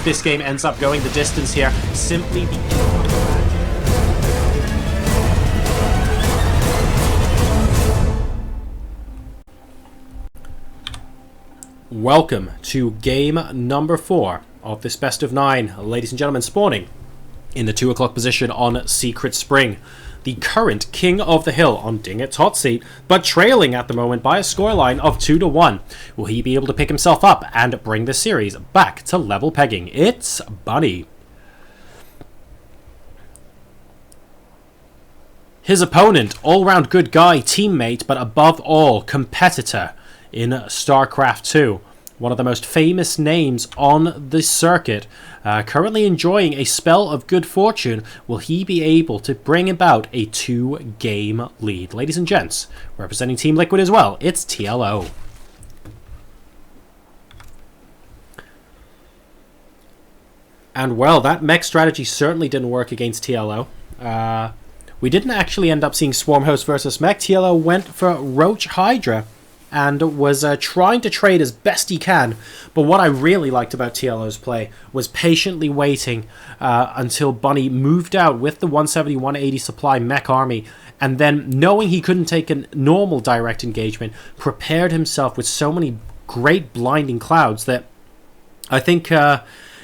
this game ends up going the distance here, simply because... Welcome to game number 4 of this best of 9, ladies and gentlemen, spawning in the 2 o'clock position on Secret Spring. The current king of the hill on Dingett's hot seat, but trailing at the moment by a scoreline of 2-1. Will he be able to pick himself up and bring the series back to level pegging? It's Bunny. His opponent, all-round good guy, teammate, but above all, competitor in StarCraft 2. One of the most famous names on the circuit, currently enjoying a spell of good fortune. Will he be able to bring about a 2-game lead? Ladies and gents, representing Team Liquid as well, it's TLO. And well, that mech strategy certainly didn't work against TLO. We didn't actually end up seeing Swarm Host versus mech. TLO went for Roach Hydra and was trying to trade as best he can. But what I really liked about TLO's play was patiently waiting until Bunny moved out with the 170-180 supply mech army, and then, knowing he couldn't take a normal direct engagement, prepared himself with so many great blinding clouds that I think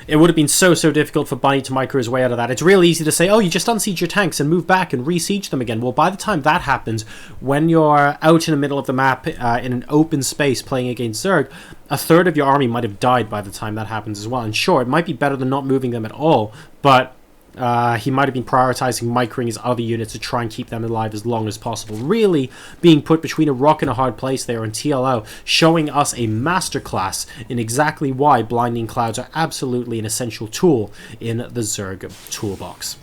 it would have been so difficult for Bunny to micro his way out of that. It's real easy to say, oh, you just unsiege your tanks and move back and re-siege them again. Well, by the time that happens, when you're out in the middle of the map in an open space playing against Zerg, a third of your army might have died by the time that happens as well. And sure, it might be better than not moving them at all, but he might have been prioritizing microing his other units to try and keep them alive as long as possible. Really being put between a rock and a hard place there in TLO, showing us a masterclass in exactly why blinding clouds are absolutely an essential tool in the Zerg toolbox.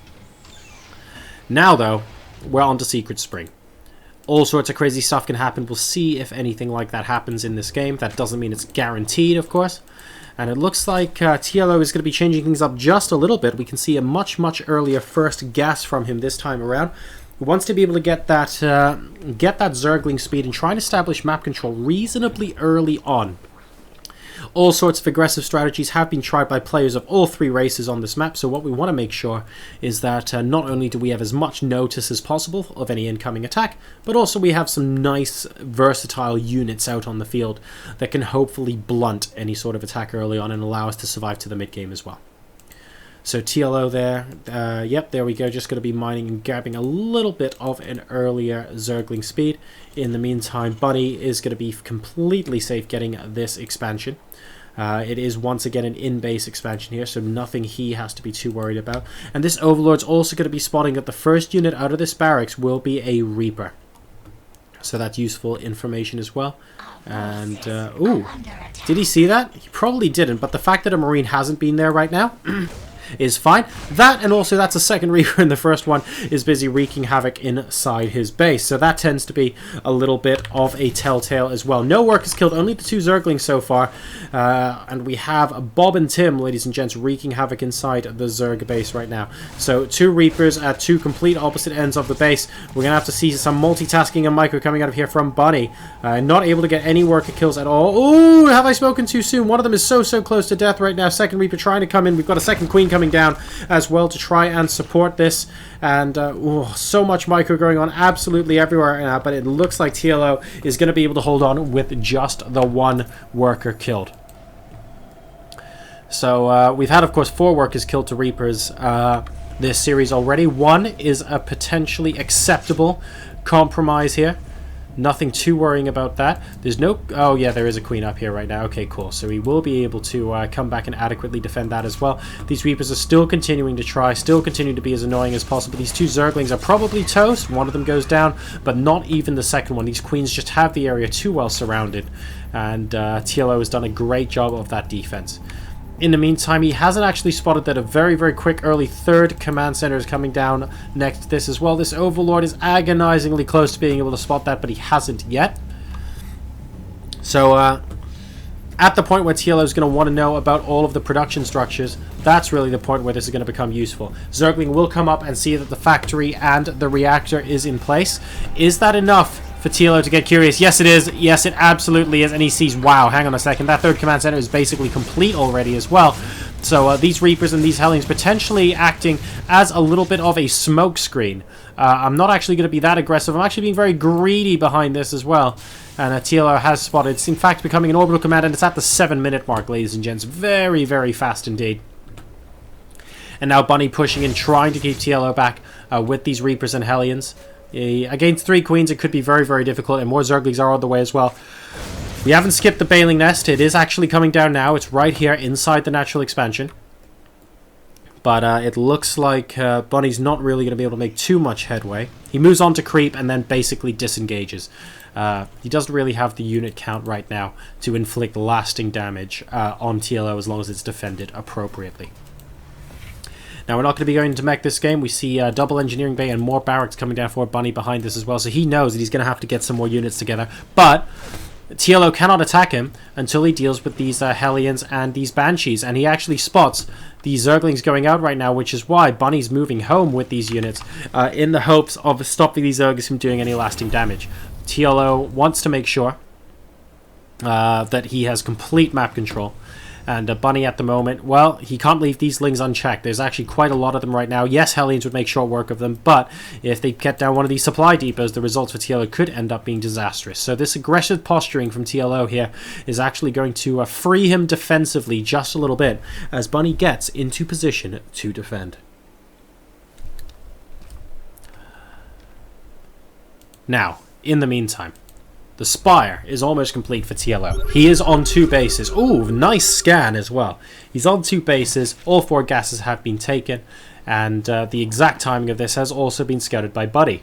Now though, we're on to Secret Spring. All sorts of crazy stuff can happen. We'll see if anything like that happens in this game. That doesn't mean it's guaranteed, of course. And it looks like TLO is going to be changing things up just a little bit. We can see a much earlier first gas from him this time around. He wants to be able to get that Zergling speed and try and establish map control reasonably early on. All sorts of aggressive strategies have been tried by players of all 3 races on this map, so what we want to make sure is that not only do we have as much notice as possible of any incoming attack, but also we have some nice versatile units out on the field that can hopefully blunt any sort of attack early on and allow us to survive to the mid-game as well. So TLO there, yep, there we go, just going to be mining and grabbing a little bit of an earlier Zergling speed. In the meantime, Bunny is going to be completely safe getting this expansion. It is once again an in-base expansion here, so nothing he has to be too worried about. And this Overlord's also going to be spotting that the first unit out of this barracks will be a Reaper. So that's useful information as well. And, ooh, did he see that? He probably didn't, but the fact that a Marine hasn't been there right now is fine. That, and also that's a second Reaper, and the first one is busy wreaking havoc inside his base. So that tends to be a little bit of a telltale as well. No workers killed, only the 2 Zerglings so far. And we have Bob and Tim, ladies and gents, wreaking havoc inside the Zerg base right now. So 2 Reapers at 2 complete opposite ends of the base. We're going to have to see some multitasking and micro coming out of here from Bunny. Not able to get any worker kills at all. Ooh, have I spoken too soon? One of them is so close to death right now. Second Reaper trying to come in. We've got a second Queen coming down as well to try and support this, and so much micro going on absolutely everywhere now, but it looks like TLO is going to be able to hold on with just the 1 worker killed. So we've had, of course, 4 workers killed to Reapers this series already. 1 is a potentially acceptable compromise here. Nothing too worrying about that. There's no... Oh, yeah, there is a Queen up here right now. Okay, cool. So we will be able to come back and adequately defend that as well. These Reapers are still continuing to try, still continuing to be as annoying as possible. These 2 Zerglings are probably toast. One of them goes down, but not even the second one. These Queens just have the area too well surrounded, and TLO has done a great job of that defense. In the meantime, he hasn't actually spotted that a very quick early 3rd command center is coming down next to this as well. This Overlord is agonizingly close to being able to spot that, but he hasn't yet. So, at the point where TLO is going to want to know about all of the production structures, that's really the point where this is going to become useful. Zergling will come up and see that the factory and the reactor is in place. Is that enough for TLO to get curious? Yes, it is. Yes, it absolutely is. And he sees, wow, hang on a second, that 3rd command center is basically complete already as well. So these Reapers and these Hellions potentially acting as a little bit of a smoke screen. I'm not actually going to be that aggressive. I'm actually being very greedy behind this as well. And TLO has spotted. It's in fact becoming an orbital command, and it's at the 7-minute mark, ladies and gents. Very, very fast indeed. And now Bunny pushing in, trying to keep TLO back with these Reapers and Hellions. Against 3 Queens, it could be very, very difficult, and more Zerglings are on the way as well. We haven't skipped the Baneling Nest. It is actually coming down now. It's right here inside the natural expansion. But it looks like Bunny's not really going to be able to make too much headway. He moves on to creep and then basically disengages. He doesn't really have the unit count right now to inflict lasting damage on TLO as long as it's defended appropriately. Now, we're not going to be going to mech this game. We see double engineering bay and more barracks coming down for Bunny behind this as well. So he knows that he's going to have to get some more units together. But TLO cannot attack him until he deals with these Hellions and these Banshees. And he actually spots the Zerglings going out right now, which is why Bunny's moving home with these units in the hopes of stopping these Zerglings from doing any lasting damage. TLO wants to make sure that he has complete map control. And Bunny at the moment, well, he can't leave these Lings unchecked. There's actually quite a lot of them right now. Yes, Hellions would make short work of them, but if they get down one of these supply depots, the results for TLO could end up being disastrous. So this aggressive posturing from TLO here is actually going to free him defensively just a little bit as Bunny gets into position to defend. Now, in the meantime, the Spire is almost complete for TLO. He is on 2 bases. Ooh, nice scan as well. He's on 2 bases. All 4 gases have been taken. And the exact timing of this has also been scouted by Buddy.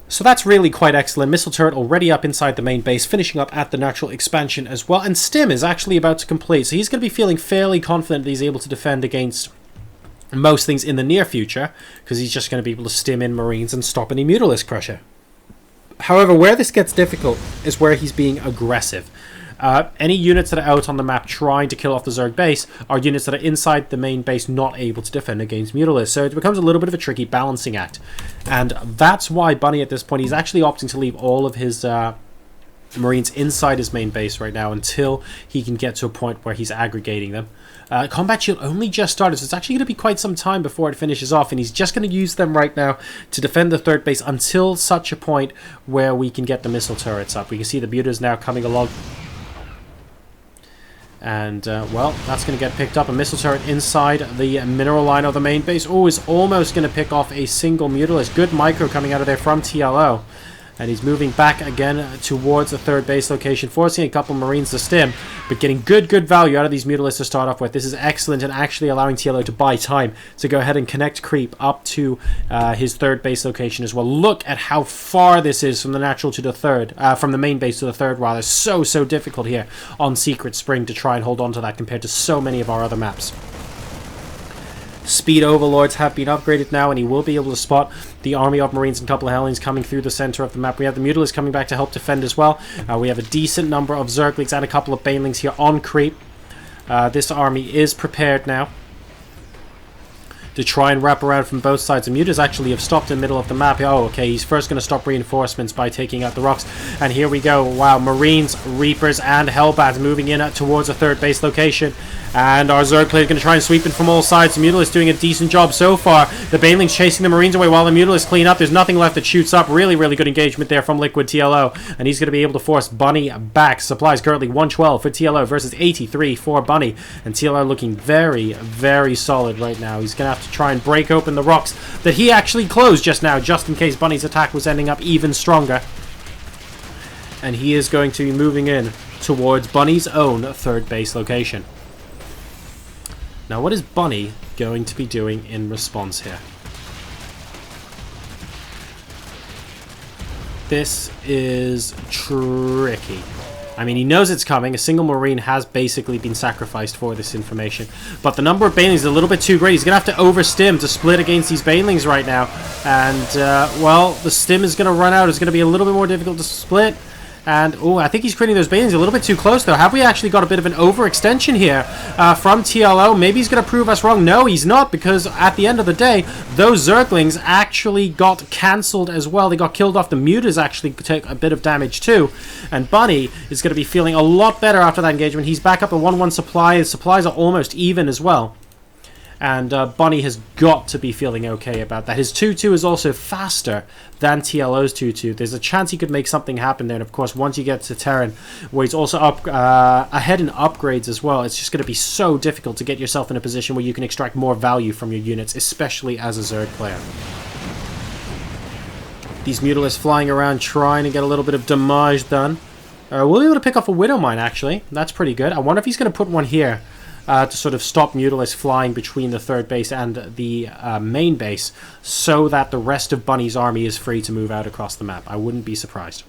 So that's really quite excellent. Missile turret already up inside the main base, finishing up at the natural expansion as well. And Stim is actually about to complete. So he's going to be feeling fairly confident that he's able to defend against most things in the near future, because he's just going to be able to stim in Marines and stop any Mutalisk pressure. However, where this gets difficult is where he's being aggressive. Any units that are out on the map trying to kill off the Zerg base are units that are inside the main base not able to defend against Mutalisk. So it becomes a little bit of a tricky balancing act. And that's why Bunny at this point, he's actually opting to leave all of his Marines inside his main base right now until he can get to a point where he's aggregating them. Combat Shield only just started, so it's actually going to be quite some time before it finishes off, and he's just going to use them right now to defend the 3rd base until such a point where we can get the missile turrets up. We can see the Butas now coming along. And, well, that's going to get picked up. A missile turret inside the mineral line of the main base. Oh, is almost going to pick off a single Mutalisk. Good micro coming out of there from TLO. And he's moving back again towards the 3rd base location, forcing a couple Marines to stim, but getting good value out of these Mutalisks to start off with. This is excellent and actually allowing TLO to buy time to go ahead and connect creep up to his 3rd base location as well. Look at how far this is from the natural to the 3rd, from the main base to the 3rd rather. So difficult here on Secret Spring to try and hold on to that compared to so many of our other maps. Speed Overlords have been upgraded now, and he will be able to spot the army of Marines and a couple of Hellions coming through the center of the map. We have the Mutalisks coming back to help defend as well. We have a decent number of Zerglings and a couple of Banelings here on creep. This army is prepared now to try and wrap around from both sides. The Mutas actually have stopped in the middle of the map. Oh, okay, he's first going to stop reinforcements by taking out the rocks. And here we go. Wow, Marines, Reapers, and Hellbats moving in towards the 3rd base location. And our Zerg player is going to try and sweep in from all sides. The Mutalisk doing a decent job so far. The Banelings chasing the Marines away while the Mutalisk clean up. There's nothing left that shoots up. Really good engagement there from Liquid TLO. And he's going to be able to force Bunny back. Supplies currently 112 for TLO versus 83 for Bunny. And TLO looking very solid right now. He's going to have to try and break open the rocks that he actually closed just now, just in case Bunny's attack was ending up even stronger. And he is going to be moving in towards Bunny's own 3rd base location. Now, what is Bunny going to be doing in response here? This is tricky. I mean, he knows it's coming. A single Marine has basically been sacrificed for this information. But the number of Banelings is a little bit too great. He's going to have to overstim to split against these Banelings right now. And, well, the stim is going to run out. It's going to be a little bit more difficult to split. And, oh, I think he's creating those banelings a little bit too close, though. Have we actually got a bit of an overextension here from TLO? Maybe he's going to prove us wrong. No, he's not, because at the end of the day, those Zerglings actually got cancelled as well. They got killed off. The Mutas actually take a bit of damage, too. And Bunny is going to be feeling a lot better after that engagement. He's back up at 1-1 supply. His supplies are almost even as well. And Bunny has got to be feeling okay about that. His 2-2 is also faster than TLO's 2-2. There's a chance he could make something happen there. And of course, once you get to Terran, where he's also up ahead in upgrades as well, it's just going to be so difficult to get yourself in a position where you can extract more value from your units, especially as a Zerg player. These Mutalisks flying around trying to get a little bit of damage done. We'll be able to pick off a Widow Mine, actually. That's pretty good. I wonder if he's going to put one here. To sort of stop Mutalisks flying between the third base and the main base, so that the rest of Bunny's army is free to move out across the map. I wouldn't be surprised.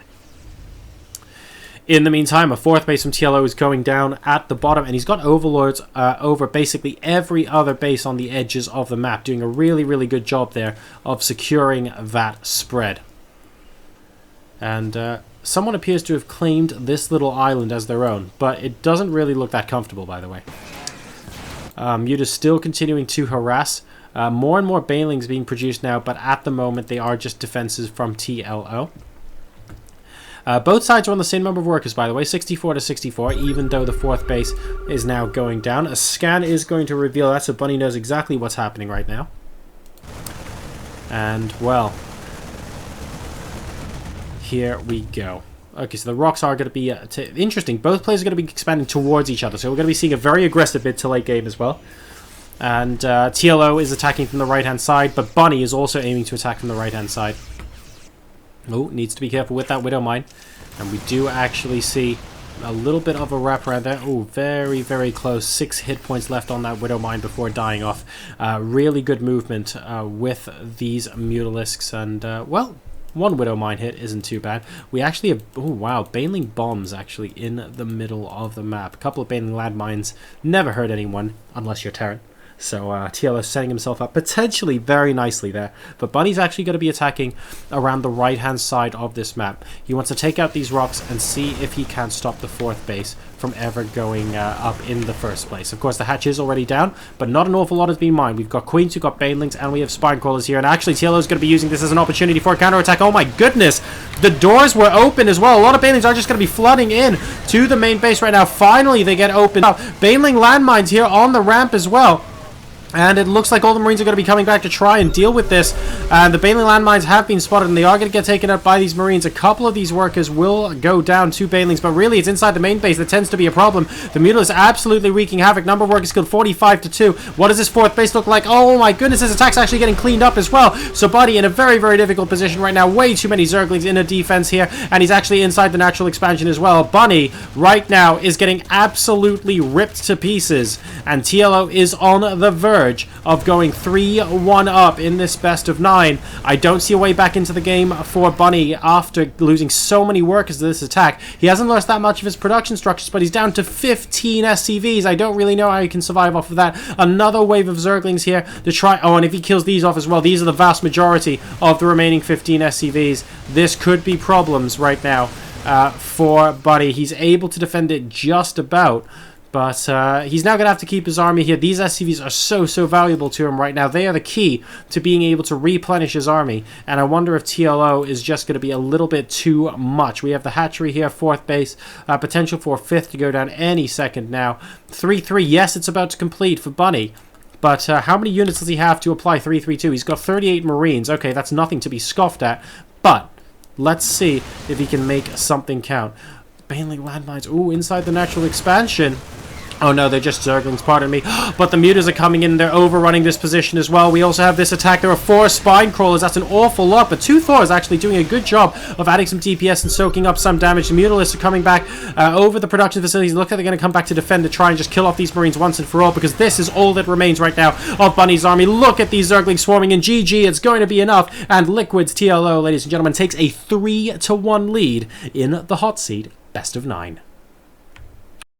In the meantime, a fourth base from TLO is going down at the bottom, and he's got overlords over basically every other base on the edges of the map, doing a really, really good job there of securing that spread. And someone appears to have claimed this little island as their own, but it doesn't really look that comfortable, by the way. Muta's still continuing to harass. More and more banelings being produced now, but at the moment they are just defenses from TLO. Both sides are on the same number of workers, by the way, 64 to 64, even though the fourth base is now going down. A scan is going to reveal that, so Bunny knows exactly what's happening right now. And, well, here we go. Okay, so the rocks are going to be interesting. Both players are going to be expanding towards each other, so we're going to be seeing a very aggressive mid to late game as well. And TLO is attacking from the right-hand side, but Bunny is also aiming to attack from the right-hand side. Oh, needs to be careful with that Widow Mine. And we do actually see a little bit of a wraparound there. Oh, very, very close. 6 hit points left on that Widow Mine before dying off. Really good movement with these Mutalisks, and, well... One Widow Mine hit isn't too bad. We actually have... Oh, wow. Baneling bombs actually in the middle of the map. A couple of Baneling landmines. Never hurt anyone, unless you're Terran. So TLO is setting himself up potentially very nicely there. But Bunny's actually going to be attacking around the right-hand side of this map. He wants to take out these rocks and see if he can stop the fourth base from ever going up in the first place. Of course, the hatch is already down, but not an awful lot has been mined. We've got Queens, we've got Banelings, and we have Spine Crawlers here. And actually, TLO is going to be using this as an opportunity for a counterattack. Oh my goodness! The doors were open as well. A lot of Banelings are just going to be flooding in to the main base right now. Finally, they get opened up. Baneling landmines here on the ramp as well. And it looks like all the Marines are going to be coming back to try and deal with this. The Baneling landmines have been spotted, and they are going to get taken out by these Marines. A couple of these workers will go down to Banelings, but really it's inside the main base that tends to be a problem. The Mutal is absolutely wreaking havoc. Number of workers killed 45 to 2. What does this fourth base look like? Oh my goodness, this attack's actually getting cleaned up as well. So Buddy in a very, very difficult position right now. Way too many Zerglings in a defense here, and he's actually inside the natural expansion as well. Bunny right now is getting absolutely ripped to pieces, and TLO is on the verge of going 3-1 up in this best of 9. I don't see a way back into the game for Bunny after losing so many workers to this attack. He hasn't lost that much of his production structures, but he's down to 15 SCVs. I don't really know how he can survive off of that. Another wave of Zerglings here to try... Oh, and if he kills these off as well, these are the vast majority of the remaining 15 SCVs. This could be problems right now for Bunny. He's able to defend it just about, but he's now going to have to keep his army here. These SCVs are so valuable to him right now. They are the key to being able to replenish his army. And I wonder if TLO is just going to be a little bit too much. We have the hatchery here, fourth base. Potential for fifth to go down any second now. 3-3. Yes, it's about to complete for Bunny. But how many units does he have to apply 3-3-2? He's got 38 Marines. Okay, that's nothing to be scoffed at. But let's see if he can make something count. Baneling landmines. Ooh, inside the natural expansion. Oh no, they're just Zerglings, pardon me. But the Mutas are coming in, they're overrunning this position as well. We also have this attack. There are 4 Spine Crawlers, that's an awful lot, but 2 Thors actually doing a good job of adding some DPS and soaking up some damage. The Mutalisks are coming back over the production facilities. Look like they're going to come back to defend, to try and just kill off these Marines once and for all, because this is all that remains right now of Bunny's army. Look at these Zerglings swarming in. GG, it's going to be enough. And Liquid's TLO, ladies and gentlemen, takes a 3-1 lead in the hot seat, best of 9.